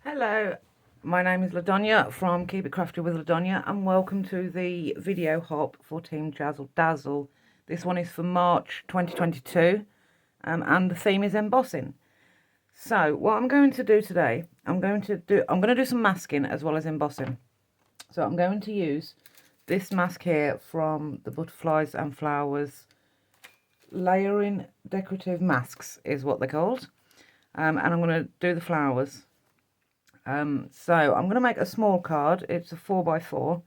Hello, my name is Ladonia from Keep It Crafty with Ladonia, and welcome to the video hop for Team Jazzledazzle. This one is for March 2022, and the theme is embossing. So what I'm going to do today, I'm going to do some masking as well as embossing. So I'm going to use this mask here from the Butterflies and Flowers Layering Decorative Masks is what they're called, and I'm going to do the flowers. So I'm going to make a small card. It's a 4x4.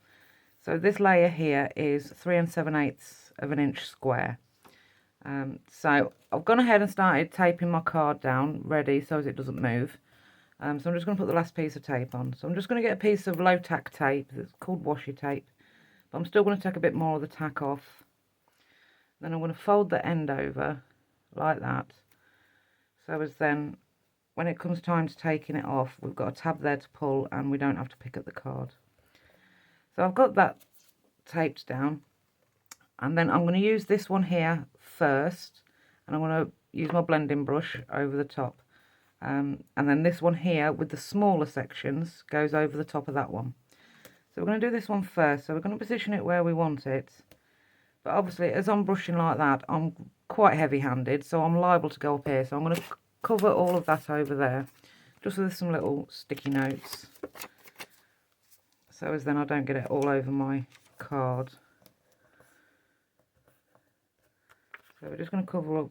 So this layer here is 3 7/8 of an inch square. So I've gone ahead and started taping my card down, ready so as it doesn't move. So I'm just going to put the last piece of tape on. So I'm just going to get a piece of low tack tape. It's called washi tape. But I'm still going to take a bit more of the tack off. Then I'm going to fold the end over like that. So as then, when it comes time to taking it off, we've got a tab there to pull and we don't have to pick up the card. So I've got that taped down, and then I'm going to use this one here first, and I'm going to use my blending brush over the top, and then this one here with the smaller sections goes over the top of that one. So we're going to do this one first. So we're going to position it where we want it, but obviously as I'm brushing like that, I'm quite heavy-handed, so I'm liable to go up here. So I'm going to cover all of that over there, just with some little sticky notes, so as then I don't get it all over my card. So we're just going to cover up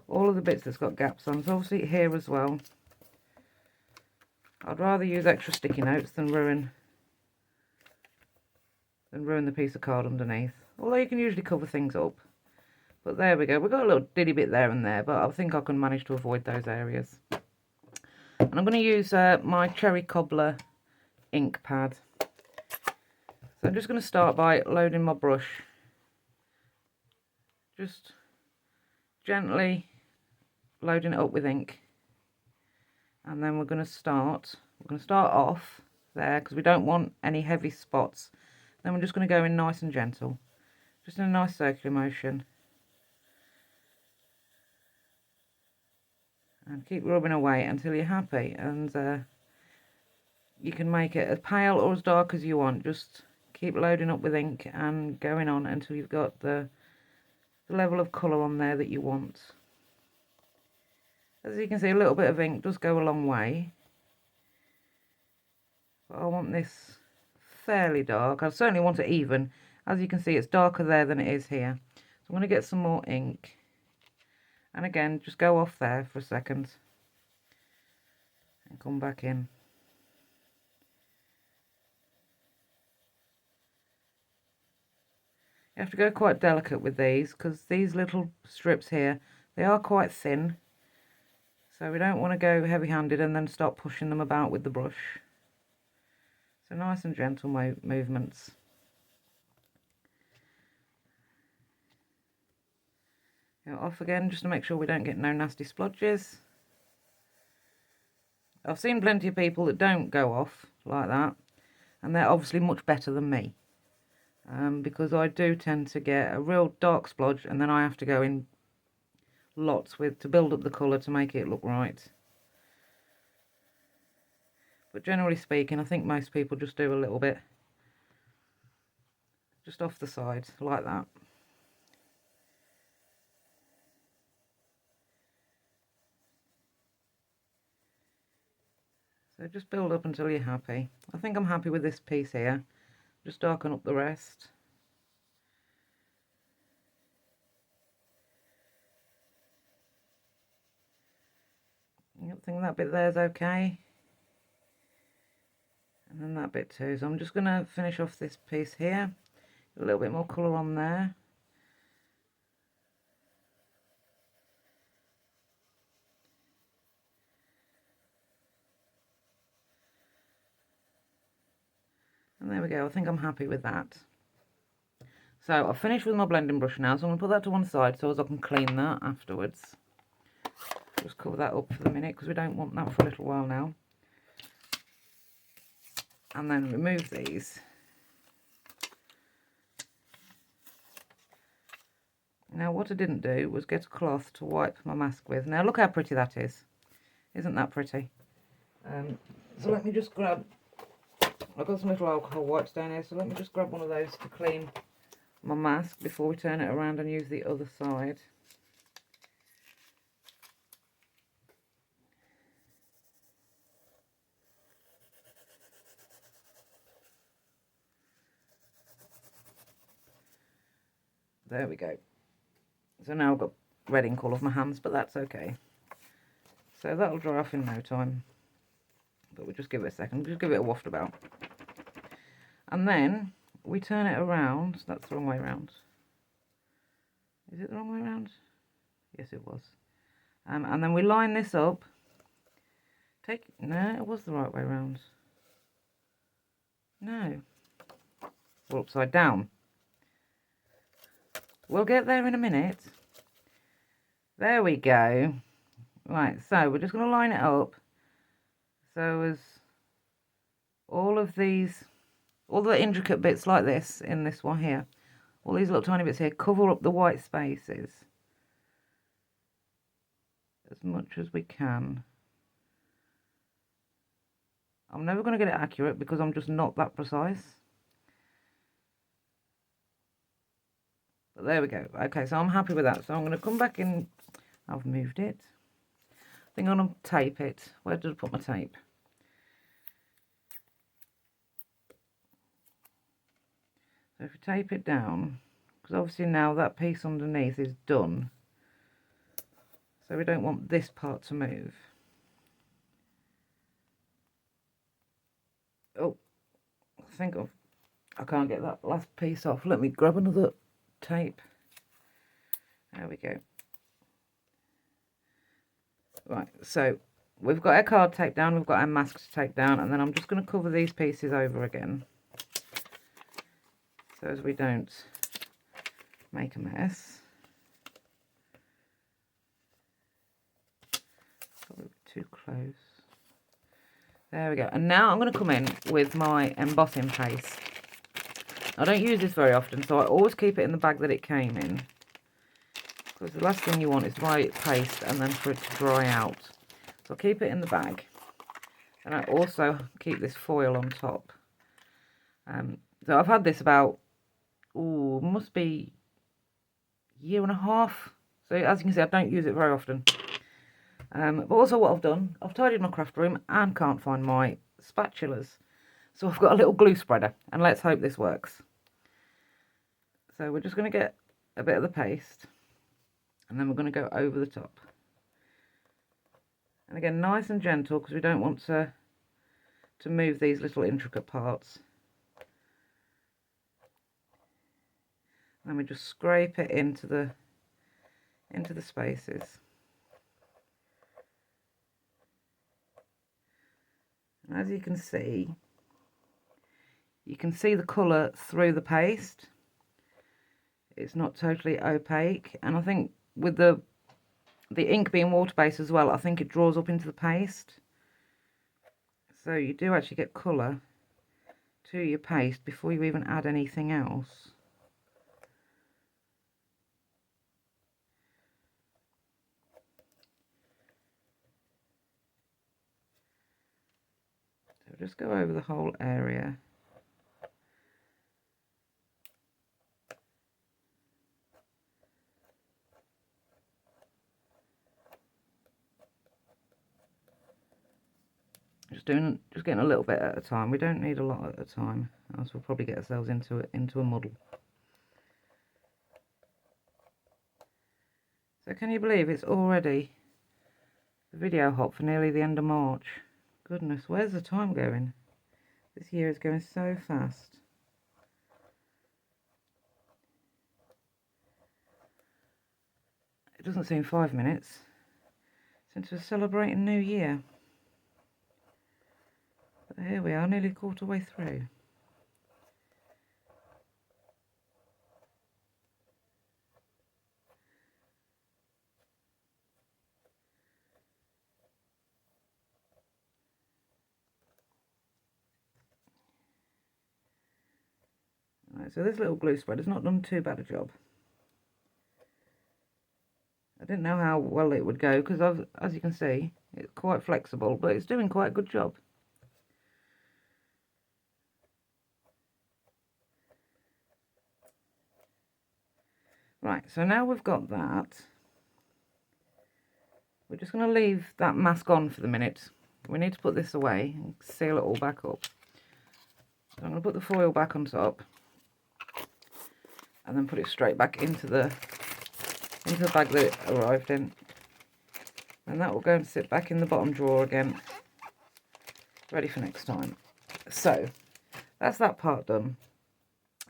all of the bits that's got gaps on. So obviously here as well. I'd rather use extra sticky notes than ruin the piece of card underneath. Although you can usually cover things up. But there we go. We've got a little diddy bit there and there, but I think I can manage to avoid those areas. And I'm going to use my Cherry Cobbler ink pad. So I'm just going to start by loading my brush. Just gently loading it up with ink. And then we're going to start off there because we don't want any heavy spots. Then we're just going to go in nice and gentle. Just in a nice circular motion. And keep rubbing away until you're happy, and you can make it as pale or as dark as you want. Just keep loading up with ink and going on until you've got the level of colour on there that you want. As you can see, a little bit of ink does go a long way, but I want this fairly dark. I certainly want it even. As you can see, it's darker there than it is here. So I'm going to get some more ink. And again, just go off there for a second and come back in. You have to go quite delicate with these because these little strips here, they are quite thin. So we don't want to go heavy-handed and then start pushing them about with the brush. So nice and gentle movements. Go off again just to make sure we don't get no nasty splodges. I've seen plenty of people that don't go off like that, and they're obviously much better than me, because I do tend to get a real dark splodge and then I have to go in lots to build up the colour to make it look right. But generally speaking, I think most people just do a little bit just off the side like that. So just build up until you're happy. I think I'm happy with this piece here. Just darken up the rest. I think that bit there's okay. And then that bit too. So I'm just going to finish off this piece here. A little bit more colour on there. And there we go. I think I'm happy with that. So I've finished with my blending brush now, so I'm going to put that to one side so as I can clean that afterwards. Just cover that up for the minute because we don't want that for a little while now. And then remove these. Now what I didn't do was get a cloth to wipe my mask with. Now look how pretty that is. Isn't that pretty? So let me just grab, I've got some little alcohol wipes down here, so let me just grab one of those to clean my mask before we turn it around and use the other side. There we go. So now I've got red ink all over my hands, but that's okay. So that'll dry off in no time. But we'll just give it a second, just give it a waft about. And then we turn it around. That's the wrong way around. Is it the wrong way around? Yes, it was. And then we line this up. No, it was the right way around. No. We're upside down. We'll get there in a minute. There we go. Right, so we're just going to line it up. So as all of these, all the intricate bits like this in this one here, all these little tiny bits here, cover up the white spaces as much as we can. I'm never going to get it accurate because I'm just not that precise. But there we go. Okay, so I'm happy with that. So I'm going to come back in. I've moved it. I think I'm going to tape it. Where did I put my tape? So if you tape it down, because obviously now that piece underneath is done. So we don't want this part to move. Oh, I think I can't get that last piece off. Let me grab another tape. There we go. Right, so we've got our card taped down, we've got our mask to tape down, and then I'm just going to cover these pieces over again. So as we don't make a mess. Probably too close. There we go. And now I'm going to come in with my embossing paste. I don't use this very often, so I always keep it in the bag that it came in. Because the last thing you want is to buy paste and then for it to dry out. So I'll keep it in the bag. And I also keep this foil on top. So I've had this about, must be a year and a half. So as you can see, I don't use it very often. But also what I've done, I've tidied my craft room and can't find my spatulas. So I've got a little glue spreader, and let's hope this works. So we're just going to get a bit of the paste, and then we're going to go over the top. And again, nice and gentle, because we don't want to move these little intricate parts. And then we just scrape it into the spaces. And as you can see the colour through the paste. It's not totally opaque, and I think with the ink being water-based as well, I think it draws up into the paste. So you do actually get colour to your paste before you even add anything else. So just go over the whole area. Just getting a little bit at a time. We don't need a lot at a time, else we'll probably get ourselves into a muddle. So can you believe it's already the video hop for nearly the end of March? Goodness, where's the time going? This year is going so fast. It doesn't seem 5 minutes since we're celebrating New Year. But here we are, nearly a quarter way through. Right, so this little glue spread has not done too bad a job. I didn't know how well it would go because, as you can see, it's quite flexible, but it's doing quite a good job. Right, so now we've got that, we're just going to leave that mask on for the minute. We need to put this away and seal it all back up. So I'm going to put the foil back on top and then put it straight back into the bag that it arrived in. And that will go and sit back in the bottom drawer again, ready for next time. So that's that part done.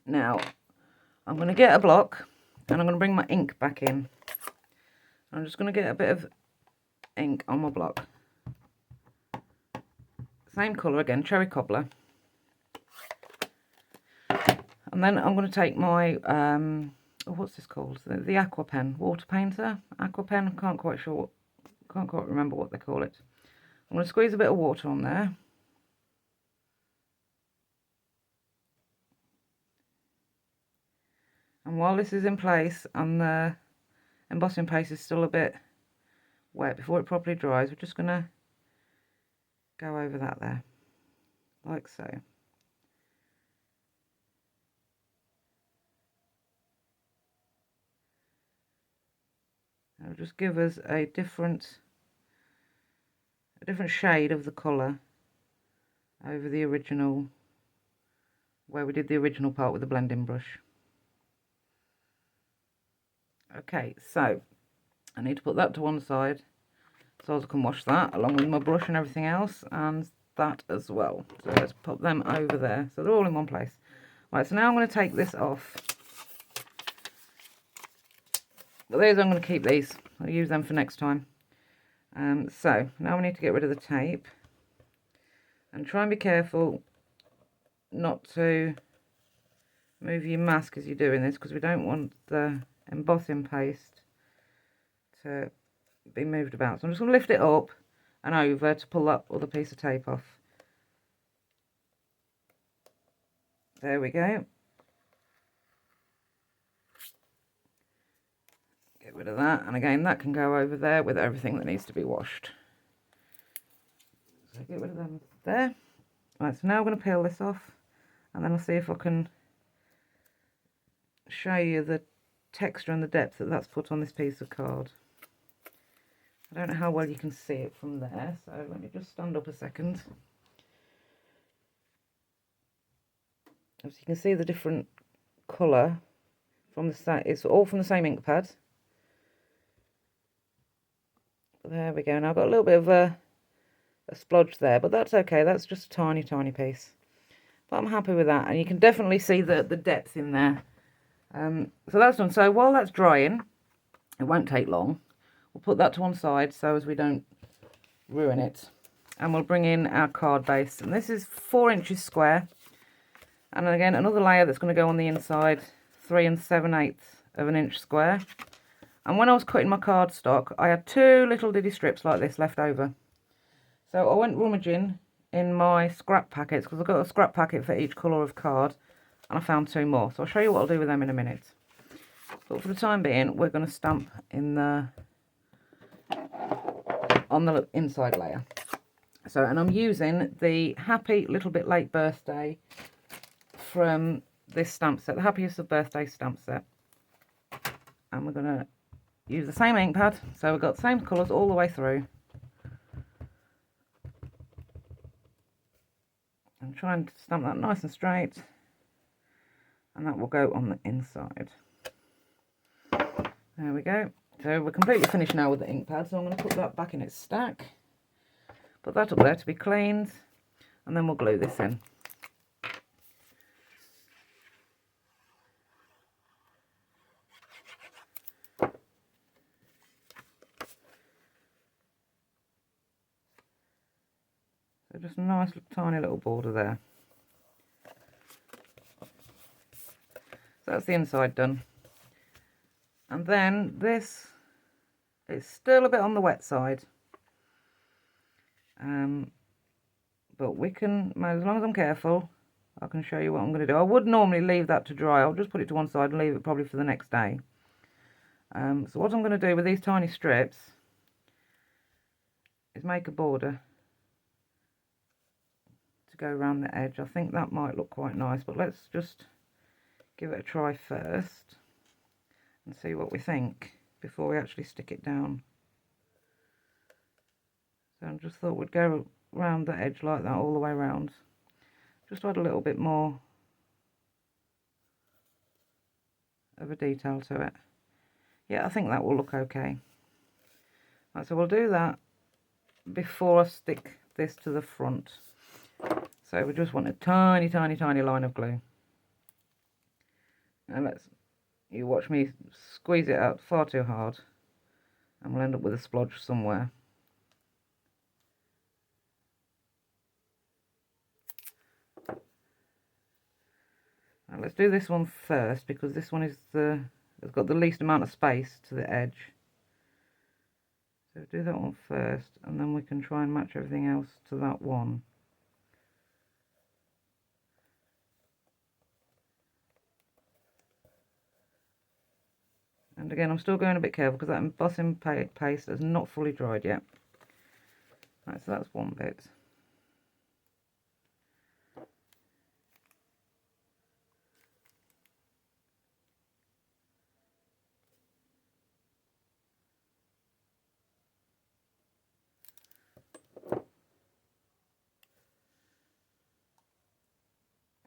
Now I'm going to get a block and I'm going to bring my ink back in. I'm just going to get a bit of ink on my block. Same colour again, cherry cobbler. And then I'm going to take my, what's this called? The aqua pen, water painter, aqua pen. Can't quite remember what they call it. I'm going to squeeze a bit of water on there. And while this is in place and the embossing paste is still a bit wet before it properly dries, we're just going to go over that there, like so. It'll just give us a different shade of the colour over the original, where we did the original part with the blending brush. Okay, so I need to put that to one side so I can wash that along with my brush and everything else, and that as well. So let's pop them over there so they're all in one place. Right, so now I'm going to take this off. But these I'm going to keep these. I'll use them for next time. So now we need to get rid of the tape and try and be careful not to move your mask as you're doing this, because we don't want the embossing paste to be moved about. So I'm just going to lift it up and over to pull that other piece of tape off. There we go. Get rid of that, and again that can go over there with everything that needs to be washed. So get rid of them there. Right, so now I'm going to peel this off, and then I'll see if I can show you the texture and the depth that that's put on this piece of card. I don't know how well you can see it from there, so let me just stand up a second. As you can see, the different colour from the same, it's all from the same ink pad. There we go. Now I've got a little bit of a splodge there, but that's okay. That's just a tiny, tiny piece. But I'm happy with that, and you can definitely see the depth in there. So that's done. So while that's drying, it won't take long. We'll put that to one side so as we don't ruin it. And we'll bring in our card base. And this is 4 inches square. And again, another layer that's going to go on the inside, 3 7/8 of an inch square. And when I was cutting my cardstock, I had 2 little diddy strips like this left over. So I went rummaging in my scrap packets, because I've got a scrap packet for each colour of card. And I found 2 more. So I'll show you what I'll do with them in a minute. But for the time being, we're going to stamp in on the inside layer. So, and I'm using the Happy Little Bit Late Birthday from this stamp set, the Happiest of Birthday stamp set. And we're going to use the same ink pad, so we've got the same colours all the way through. And try and stamp that nice and straight. And that will go on the inside. There we go. So we're completely finished now with the ink pad, so I'm going to put that back in its stack. Put that up there to be cleaned, and then we'll glue this in. So just a nice tiny little border there. So that's the inside done. And then this is still a bit on the wet side. But we can, as long as I'm careful, I can show you what I'm going to do. I would normally leave that to dry. I'll just put it to one side and leave it probably for the next day. So what I'm going to do with these tiny strips is make a border to go around the edge. I think that might look quite nice, but let's just give it a try first. and see what we think before we actually stick it down. So I just thought we'd go around the edge like that all the way around. Just to add a little bit more of a detail to it. Yeah, I think that will look okay. Right, so we'll do that before I stick this to the front. So we just want a tiny, tiny, tiny line of glue. And you watch me squeeze it out far too hard, and we'll end up with a splodge somewhere. Now let's do this one first, because this one is it's got the least amount of space to the edge. So do that one first, and then we can try and match everything else to that one. And again, I'm still going a bit careful because that embossing paste has not fully dried yet. Right, so that's one bit.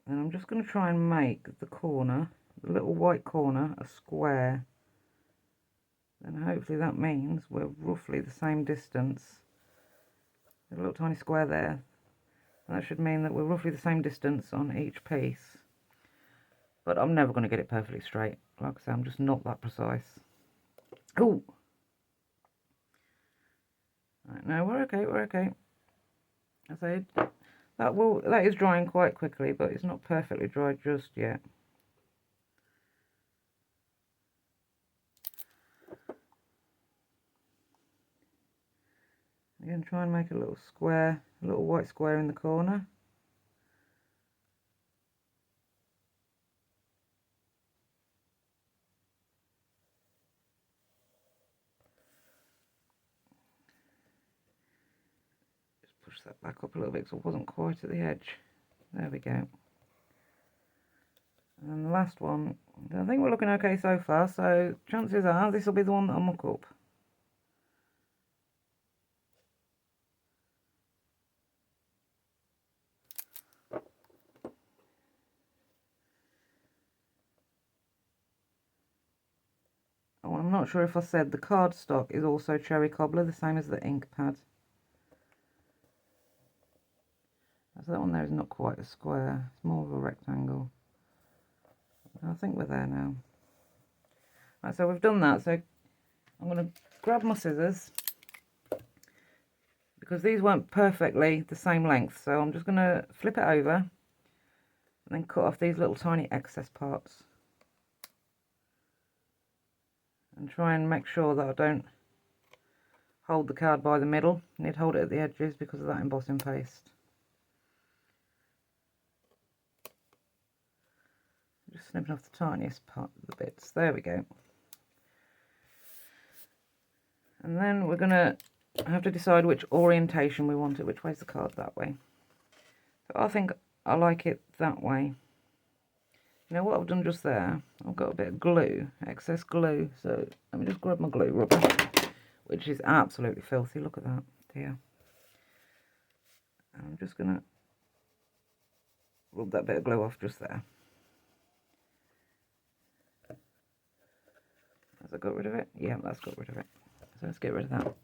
And I'm just going to try and make the corner, the little white corner, a square. And hopefully that means we're roughly the same distance. A little tiny square there. And that should mean that we're roughly the same distance on each piece. But I'm never going to get it perfectly straight. Like I say, I'm just not that precise. Oh! Right, no, we're okay, we're okay. I said that is drying quite quickly, but it's not perfectly dry just yet. Again, try and make a little square, a little white square in the corner. Just push that back up a little bit because it wasn't quite at the edge. There we go. And the last one, I think we're looking okay so far, so chances are this will be the one that I muck up. Oh, I'm not sure if I said the cardstock is also cherry cobbler, the same as the ink pad. So that one there is not quite a square, it's more of a rectangle. I think we're there now. Right, so we've done that, so I'm going to grab my scissors, because these weren't perfectly the same length, so I'm just going to flip it over and then cut off these little tiny excess parts. And try and make sure that I don't hold the card by the middle. I need to hold it at the edges because of that embossing paste. Just snipping off the tiniest part of the bits. There we go. And then we're going to have to decide which orientation we want it. Which way's the card? That way. So I think I like it that way. You know what I've done just there? I've got a bit of glue, excess glue. So let me just grab my glue rubber, which is absolutely filthy. Look at that, dear. And I'm just going to rub that bit of glue off just there. Has that got rid of it? Yeah, that's got rid of it. So let's get rid of that.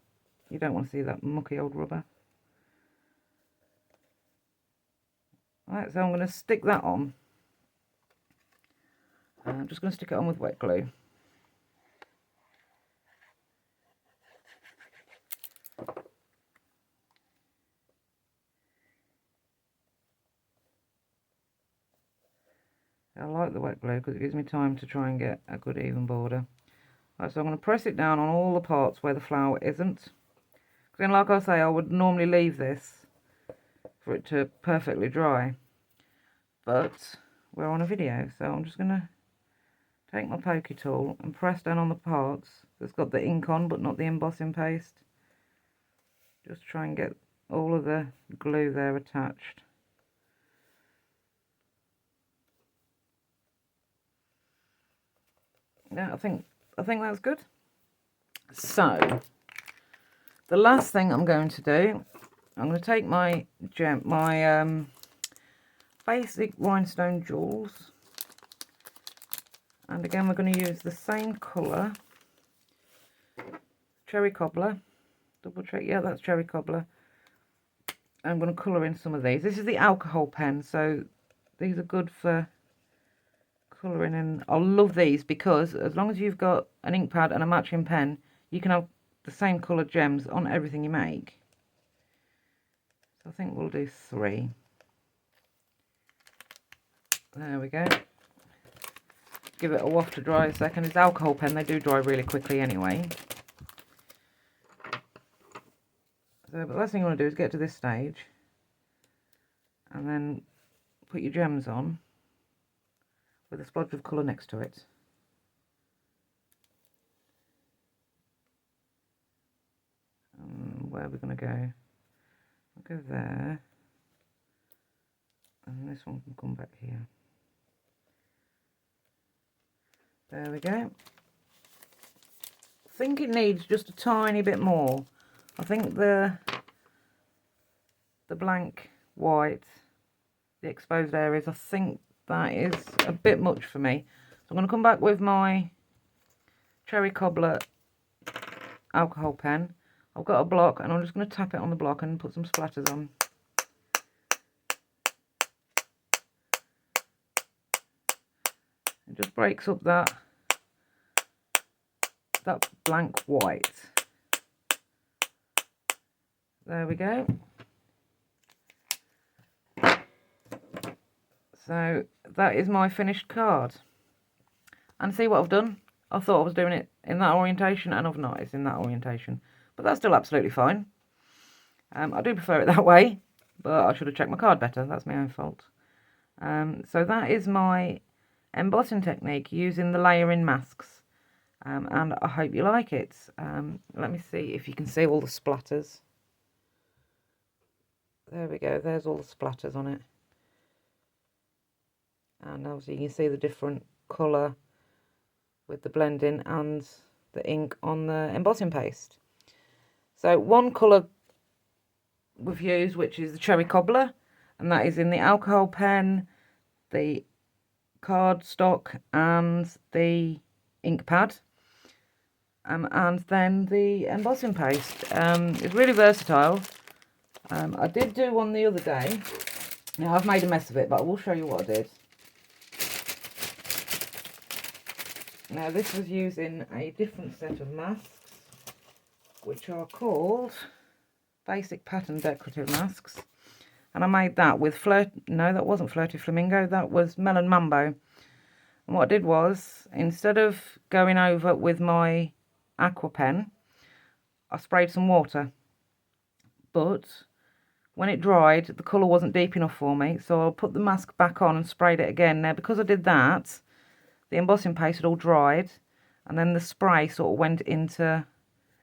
You don't want to see that mucky old rubber. Right, so I'm going to stick that on. I'm just going to stick it on with wet glue. I like the wet glue because it gives me time to try and get a good even border. Right, so I'm going to press it down on all the parts where the flower isn't. Then, like I say, I would normally leave this for it to perfectly dry. But we're on a video, so I'm just going to take my pokey tool and press down on the parts that's got the ink on but not the embossing paste. Just try and get all of the glue there attached. Now I think I think that's good. So the last thing I'm going to do, I'm going to take my basic rhinestone jewels, and again we're going to use the same colour, cherry cobbler. Double check, yeah, that's cherry cobbler. I'm going to colour in some of these. This is the alcohol pen, so these are good for colouring in. I love these because as long as you've got an ink pad and a matching pen, you can have the same coloured gems on everything you make. So I think we'll do 3. There we go. Give it a waft to dry a second. It's alcohol pen, they do dry really quickly anyway. So but the last thing you want to do is get to this stage and then put your gems on with a splodge of colour next to it. Where are we going to go? I'll go there, and this one can come back here. There we go. I think it needs just a tiny bit more. I think the blank white, the exposed areas, I think that is a bit much for me. So I'm going to come back with my cherry cobbler alcohol pen. I've got a block and I'm just going to tap it on the block and put some splatters on. It just breaks up that blank white. There we go. So that is my finished card. And see what I've done? I thought I was doing it in that orientation and I've not. It's in that orientation. But that's still absolutely fine. I do prefer it that way, but I should have checked my card better. That's my own fault. So that is my embossing technique using the layering masks. And I hope you like it. Let me see if you can see all the splatters. There we go, there's all the splatters on it. And obviously you can see the different colour with the blending and the ink on the embossing paste. So one colour we've used, which is the cherry cobbler, and that is in the alcohol pen, the cardstock and the ink pad. And then the embossing paste. It's really versatile. I did do one the other day. Now I've made a mess of it, but I will show you what I did. Now this was using a different set of masks, which are called basic pattern decorative masks. And I made that with no, that wasn't Flirty Flamingo, that was Melon Mambo. And what I did was, instead of going over with my aqua pen, I sprayed some water. But when it dried, the colour wasn't deep enough for me, so I put the mask back on and sprayed it again. Now, because I did that, the embossing paste had all dried, and then the spray sort of went into,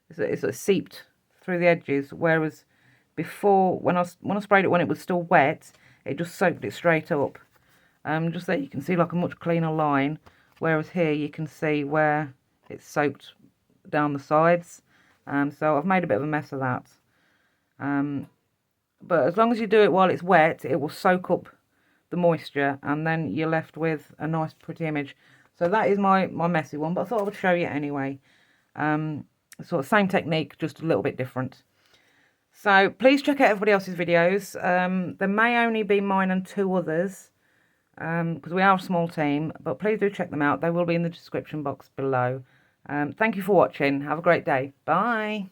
it sort of seeped through the edges, whereas before, when I sprayed it when it was still wet, it just soaked it straight up. Just there you can see like a much cleaner line, whereas here you can see where it's soaked down the sides. So I've made a bit of a mess of that. But as long as you do it while it's wet, it will soak up the moisture, and then you're left with a nice pretty image. So that is my messy one, but I thought I would show you anyway. Sort of same technique, just a little bit different. So please check out everybody else's videos. There may only be mine and 2 others, because we are a small team, but please do check them out. They will be in the description box below. Thank you for watching. Have a great day. Bye.